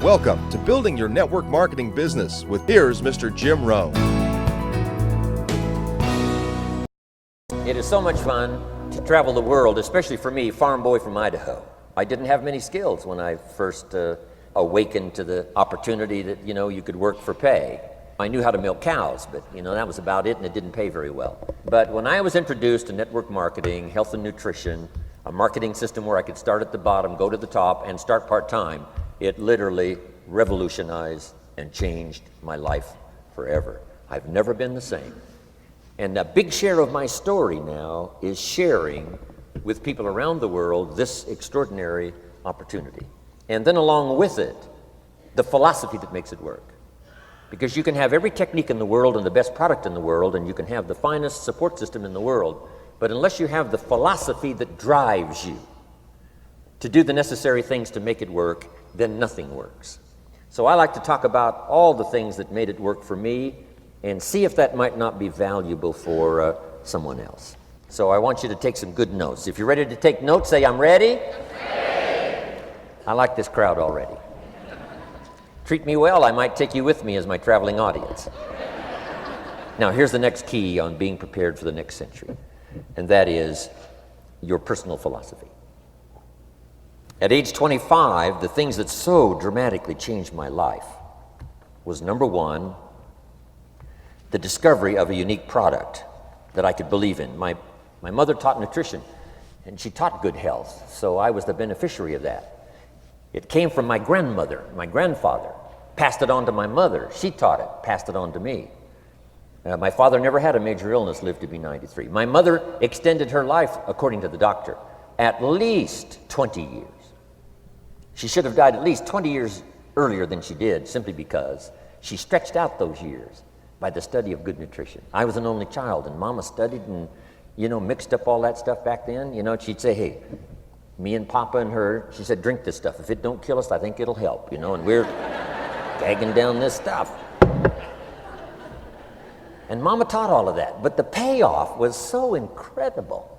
Welcome to Building Your Network Marketing Business with here's Mr. Jim Rohn. It is so much fun to travel the world, especially for me, farm boy from Idaho. I didn't have many skills when I first awakened to the opportunity that, you could work for pay. I knew how to milk cows, but, that was about it, and it didn't pay very well. But when I was introduced to network marketing, health and nutrition, a marketing system where I could start at the bottom, go to the top, and start part-time, it literally revolutionized and changed my life forever. I've never been the same. And a big share of my story now is sharing with people around the world this extraordinary opportunity. And then along with it, the philosophy that makes it work. Because you can have every technique in the world and the best product in the world, and you can have the finest support system in the world, but unless you have the philosophy that drives you to do the necessary things to make it work, then nothing works. So I like to talk about all the things that made it work for me and see if that might not be valuable for someone else. So I want you to take some good notes. If you're ready to take notes, say, I'm ready. Ready. I like this crowd already. Treat me well, I might take you with me as my traveling audience. Now here's the next key on being prepared for the next century, and that is your personal philosophy. At age 25, the things that so dramatically changed my life was, number one, the discovery of a unique product that I could believe in. My mother taught nutrition, and she taught good health, so I was the beneficiary of that. It came from my grandmother, my grandfather, passed it on to my mother. She taught it, passed it on to me. My father never had a major illness, lived to be 93. My mother extended her life, according to the doctor, at least 20 years. She should have died at least 20 years earlier than she did, simply because she stretched out those years by the study of good nutrition. I was an only child, and Mama studied and, mixed up all that stuff back then. She'd say, hey, me and Papa and her, she said, drink this stuff. If it don't kill us, I think it'll help, and we're gagging down this stuff. And Mama taught all of that, but the payoff was so incredible.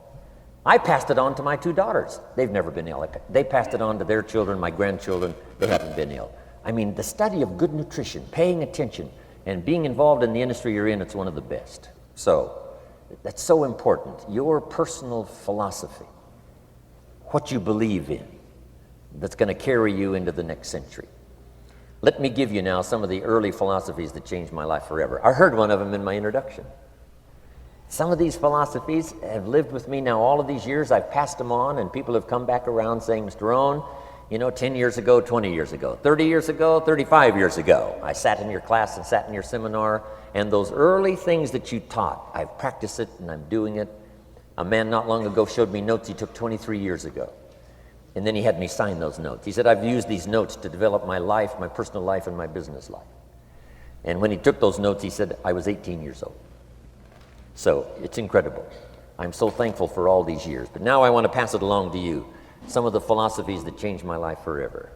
I passed it on to my two daughters. They've never been ill. They passed it on to their children, my grandchildren. They haven't been ill. I mean, the study of good nutrition, paying attention, and being involved in the industry you're in, it's one of the best. So, that's so important. Your personal philosophy, what you believe in, that's going to carry you into the next century. Let me give you now some of the early philosophies that changed my life forever. I heard one of them in my introduction. Some of these philosophies have lived with me now all of these years. I've passed them on, and people have come back around saying, Mr. Rohn, 10 years ago, 20 years ago, 30 years ago, 35 years ago, I sat in your class and sat in your seminar, and those early things that you taught, I've practiced it and I'm doing it. A man not long ago showed me notes he took 23 years ago, and then he had me sign those notes. He said, I've used these notes to develop my life, my personal life, and my business life. And when he took those notes, he said, I was 18 years old. So it's incredible. I'm so thankful for all these years. But now I want to pass it along to you, some of the philosophies that changed my life forever.